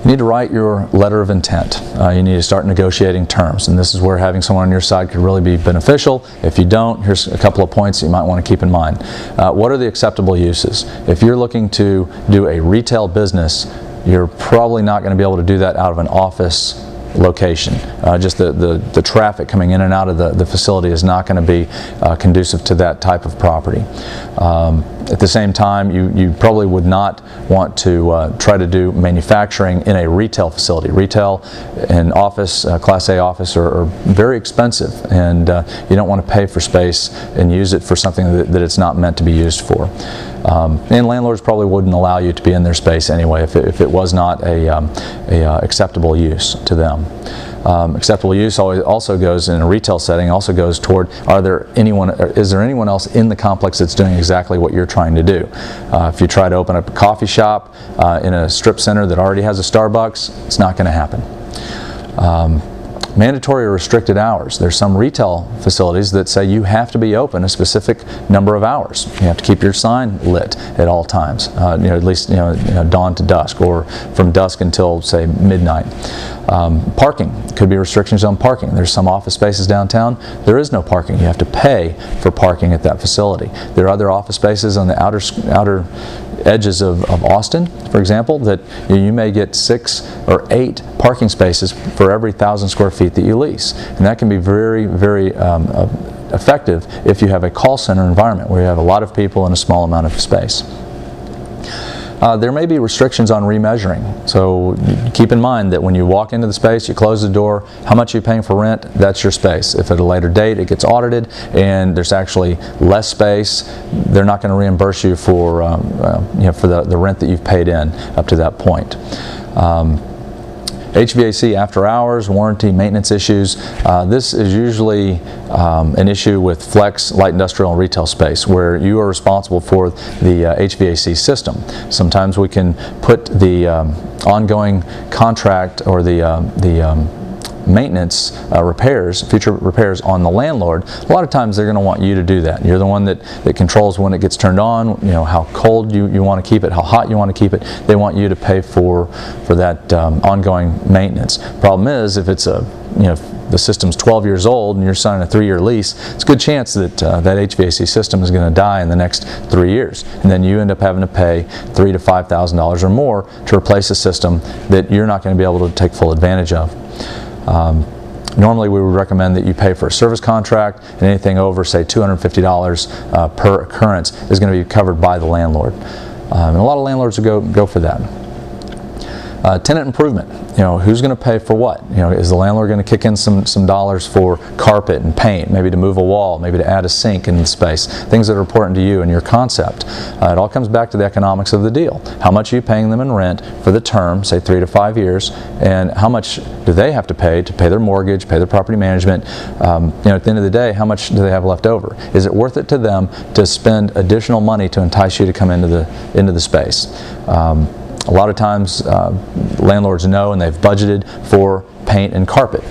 You need to write your letter of intent. You need to start negotiating terms, and this is where having someone on your side could really be beneficial. If you don't, here's a couple of points you might want to keep in mind. What are the acceptable uses? If you're looking to do a retail business, you're probably not going to be able to do that out of an office location. Just the traffic coming in and out of the facility is not going to be conducive to that type of property. At the same time, you probably would not want to try to do manufacturing in a retail facility. Retail and office, Class A office, are very expensive, and you don't want to pay for space and use it for something that it's not meant to be used for. And landlords probably wouldn't allow you to be in their space anyway if it was not a acceptable use to them. Acceptable use also goes in a retail setting, also goes toward, is there anyone else in the complex that's doing exactly what you're trying to do? If you try to open up a coffee shop in a strip center that already has a Starbucks, it's not going to happen. Mandatory or restricted hours. There's some retail facilities that say you have to be open a specific number of hours. You have to keep your sign lit at all times, at least dawn to dusk, or from dusk until, say, midnight. Parking. Could be restrictions on parking. There's some office spaces downtown. There is no parking. You have to pay for parking at that facility. There are other office spaces on the outer edges of Austin, for example, that you may get 6 or 8 parking spaces for every 1,000 square feet that you lease. And that can be very, very effective if you have a call center environment where you have a lot of people in a small amount of space. There may be restrictions on remeasuring. So keep in mind that when you walk into the space, you close the door, how much are you paying for rent? That's your space. If at a later date it gets audited and there's actually less space, they're not going to reimburse you for the rent that you've paid in up to that point. HVAC after hours, warranty, maintenance issues. This is usually an issue with flex, light industrial, and retail space where you are responsible for the HVAC system. Sometimes we can put the ongoing contract or the maintenance future repairs on the landlord. A lot of times they're going to want you to do that. You're the one that controls when it gets turned on, how cold you want to keep it, how hot you want to keep it. They want you to pay for that ongoing maintenance. Problem is, if it's the system's 12 years old and you're signing a 3-year lease, it's a good chance that that HVAC system is going to die in the next 3 years. And then you end up having to pay $3,000 to $5,000 or more to replace a system that you're not going to be able to take full advantage of. Normally we would recommend that you pay for a service contract, and anything over, say, $250 per occurrence is going to be covered by the landlord. And a lot of landlords will go for that. Tenant improvement. Who's going to pay for what? Is the landlord going to kick in some dollars for carpet and paint, maybe to move a wall, maybe to add a sink in the space, things that are important to you and your concept. It all comes back to the economics of the deal. How much are you paying them in rent for the term, say 3 to 5 years, and how much do they have to pay their mortgage, pay their property management? At the end of the day, how much do they have left over? Is it worth it to them to spend additional money to entice you to come into the space? A lot of times landlords know, and they've budgeted for paint and carpet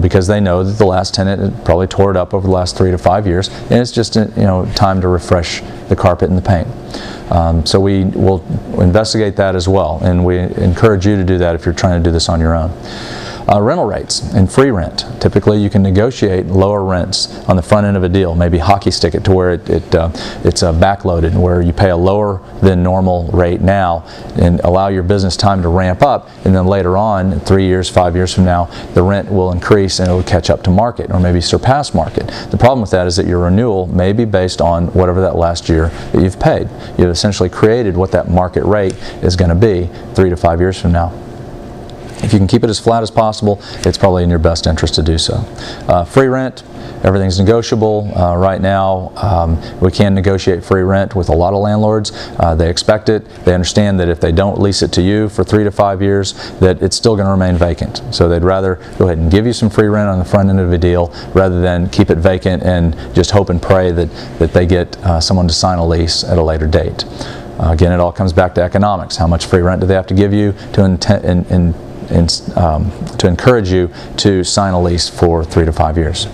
because they know that the last tenant probably tore it up over the last 3 to 5 years, and it's just time to refresh the carpet and the paint. So we will investigate that as well, and we encourage you to do that if you're trying to do this on your own. Rental rates and free rent. Typically you can negotiate lower rents on the front end of a deal, maybe hockey stick it to where it's backloaded, where you pay a lower than normal rate now and allow your business time to ramp up, and then later on, 3 years, 5 years from now, the rent will increase and it will catch up to market or maybe surpass market. The problem with that is that your renewal may be based on whatever that last year that you've paid. You've essentially created what that market rate is going to be 3 to 5 years from now. If you can keep it as flat as possible, it's probably in your best interest to do so. Free rent, everything's negotiable. Right now, we can negotiate free rent with a lot of landlords. They expect it. They understand that if they don't lease it to you for 3 to 5 years, that it's still going to remain vacant. So they'd rather go ahead and give you some free rent on the front end of a deal rather than keep it vacant and just hope and pray that they get someone to sign a lease at a later date. Again, it all comes back to economics. How much free rent do they have to give you to encourage you to sign a lease for 3 to 5 years?